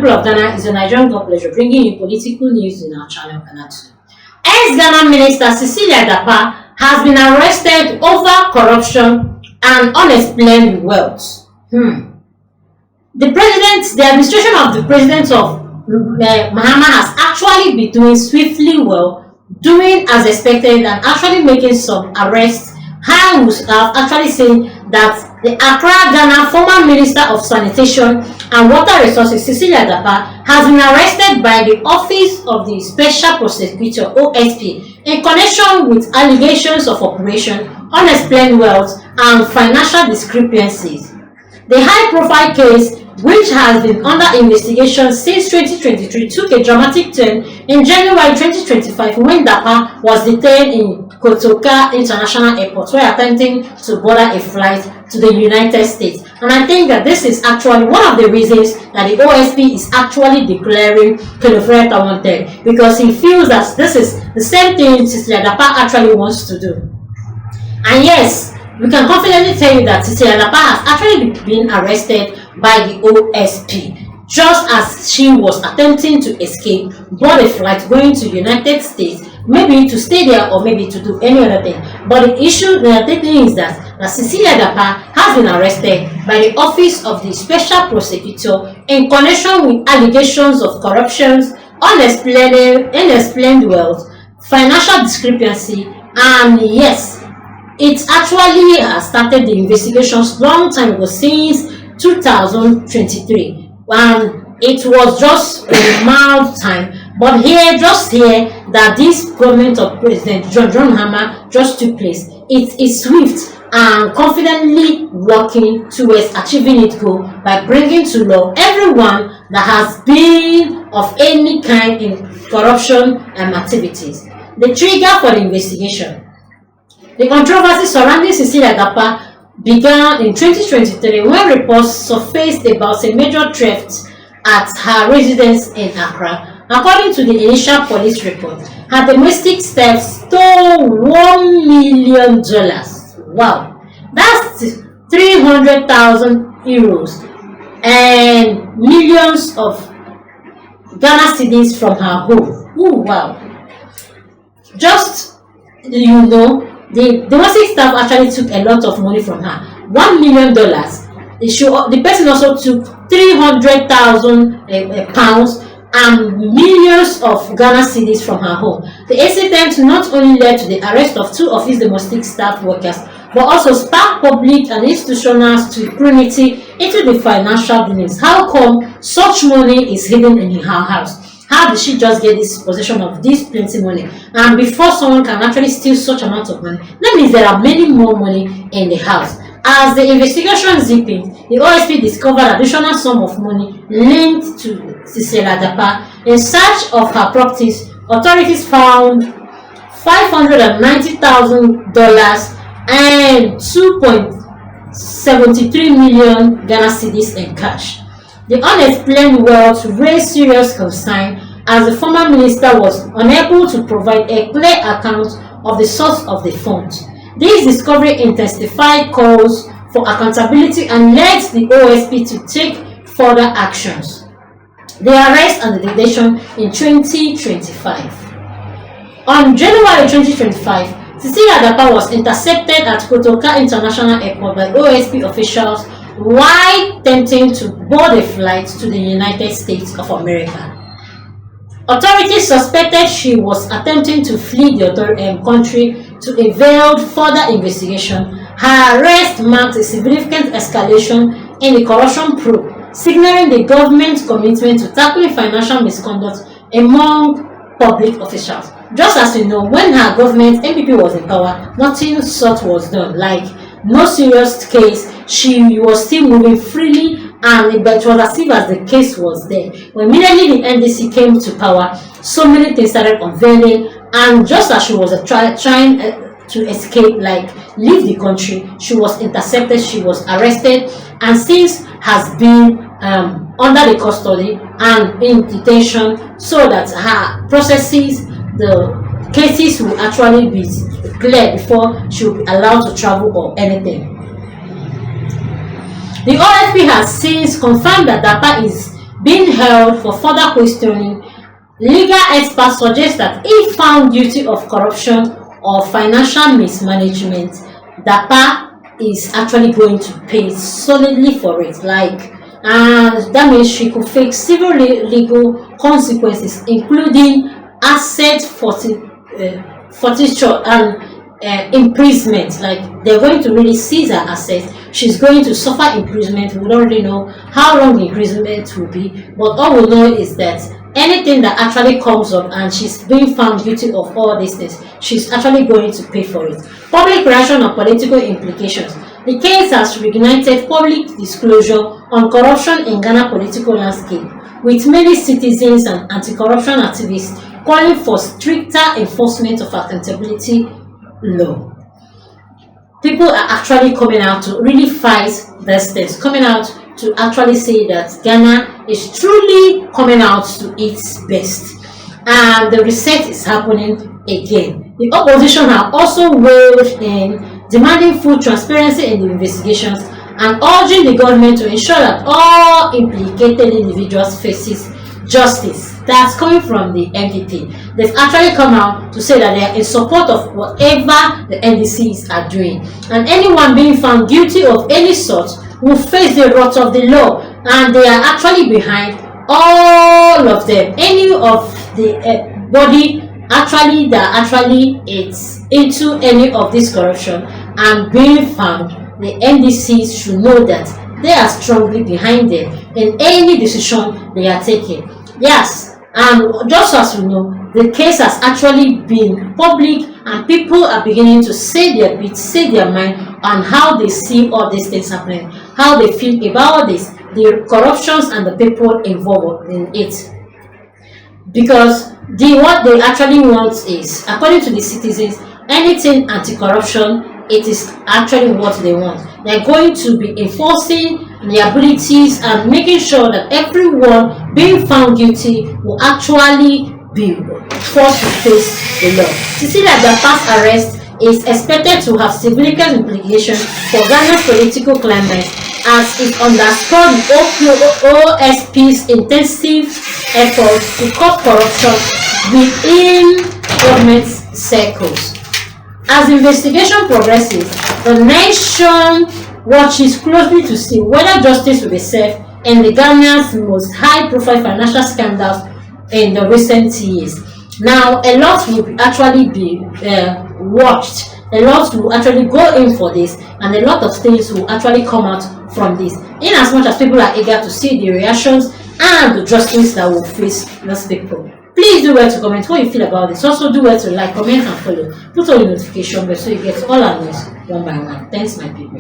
people of Ghana, it's a Nigerian God pleasure bringing you political news in our channel, Ghanatube. Ex-Ghana Minister Cecilia Dapaah has been arrested over corruption and unexplained wealth. The administration of the president of Mahama has actually been doing swiftly well, doing as expected, and actually making some arrests. I have actually seen that the Accra, Ghana former Minister of Sanitation and Water Resources, Cecilia Dapaah, has been arrested by the Office of the Special Prosecutor (OSP) in connection with allegations of operation, unexplained wealth, and financial discrepancies. The high-profile case, which has been under investigation since 2023, took a dramatic turn in January 2025 when Dapaah was detained in Kotoka International Airport while attempting to board a flight to the United States. And I think that this is actually one of the reasons that the OSP is actually declaring Kelofreta wanted, because he feels that this is the same thing Cecilia Dapaah actually wants to do. And yes, we can confidently tell you that Cecilia Dapaah has actually been arrested by the OSP just as she was attempting to escape, board a flight going to the United States, maybe to stay there or maybe to do any other thing. But the thing is that Cecilia Dapaah has been arrested by the Office of the Special Prosecutor in connection with allegations of corruption, unexplained wealth, financial discrepancy, and yes, it actually has started the investigations long time ago, since 2023. It was just a mild time, but just here that this government of President John Mahama just took place, it is swift and confidently working towards achieving its goal by bringing to law everyone that has been of any kind in corruption and activities. The trigger for the investigation. The controversy surrounding Cecilia Dapaah began in 2023 when reports surfaced about a major theft at her residence in Accra. According to the initial police report, her domestic theft stole $1 million. Wow, that's 300,000 euros and millions of Ghana cedis from her home. Oh wow! Just the domestic staff actually took a lot of money from her. $1 million. The person also took 300,000 pounds and millions of Ghana cedis from her home. The incident not only led to the arrest of 2 of his domestic staff workers, but also sparked public and institutional scrutiny into the financial dealings. How come such money is hidden in her house? How did she just get this possession of this plenty money? And before someone can actually steal such amount of money, that means there are many more money in the house. As the investigation zipping, the OSP discovered additional sum of money linked to Cecilia Dapaah. In search of her properties, authorities found $590,000 and 2.73 million Ghana cedis in cash. The unexplained wealth raised serious concern as the former minister was unable to provide a clear account of the source of the funds. This discovery intensified calls for accountability and led the OSP to take further actions. The arrest and the detention in 2025. On January 2025, Cecilia Dapaah was intercepted at Kotoka International Airport by OSP officials while attempting to board a flight to the United States of America. Authorities suspected she was attempting to flee the country to evade further investigation. Her arrest marks a significant escalation in the corruption probe, signaling the government's commitment to tackling financial misconduct among public officials. Just as you know, when her government NPP was in power, nothing such was done. Like no serious case, she was still moving freely, and it was as if as the case was there. When immediately the NDC came to power, so many things started unveiling, and just as she was trying to escape, like leave the country, she was intercepted, she was arrested, and since has been under the custody and in detention, so that her processes, the cases will actually be clear before she will be allowed to travel or anything. The OSP has since confirmed that Dapaah is being held for further questioning. Legal experts suggest that if found guilty of corruption or financial mismanagement, Dapaah is actually going to pay solidly for it. And that means she could face civil legal consequences, including asset forfeiture and imprisonment. Like, they're going to really seize her assets. She's going to suffer imprisonment. We don't really know how long the imprisonment will be, but all we know is that anything that actually comes up and she's being found guilty of all these things, she's actually going to pay for it. Public reaction and political implications. The case has reignited public disclosure on corruption in Ghana political landscape, with many citizens and anti-corruption activists calling for stricter enforcement of accountability law. People are actually coming out to really fight these things, coming out to actually say that Ghana is truly coming out to its best, and the reset is happening again. The opposition have also weighed in, demanding full transparency in the investigations and urging the government to ensure that all implicated individuals faces justice. That's coming from the NPP. They've actually come out to say that they are in support of whatever the NDCs are doing, and anyone being found guilty of any sort will face the wrath of the law, and they are actually behind all of them. Any of the body actually that actually is into any of this corruption and being found, the NDCs should know that they are strongly behind them in any decision they are taking. Yes, and just as we know, the case has actually been public, and people are beginning to say their bit, say their mind on how they see all these things happening, how they feel about this, the corruptions and the people involved in it. Because what they actually want is, according to the citizens, anything anti-corruption, it is actually what they want. They're going to be enforcing their abilities and making sure that everyone being found guilty will actually be forced to face the law. Cecilia Dapaah's arrest is expected to have significant implications for Ghana's political climate, as it underscored the OSP's intensive efforts to curb corruption within government circles. As the investigation progresses, the nation watches closely to see whether justice will be served in the Ghana's most high-profile financial scandals in the recent years. Now, a lot will actually be watched. A lot will actually go in for this, and a lot of things will actually come out from this, in as much as people are eager to see the reactions and the justice that will face those people. Please do well to comment what you feel about this. Also do well to like, comment and follow. Put on the notification bell so you get all our news one by one. Thanks, my people.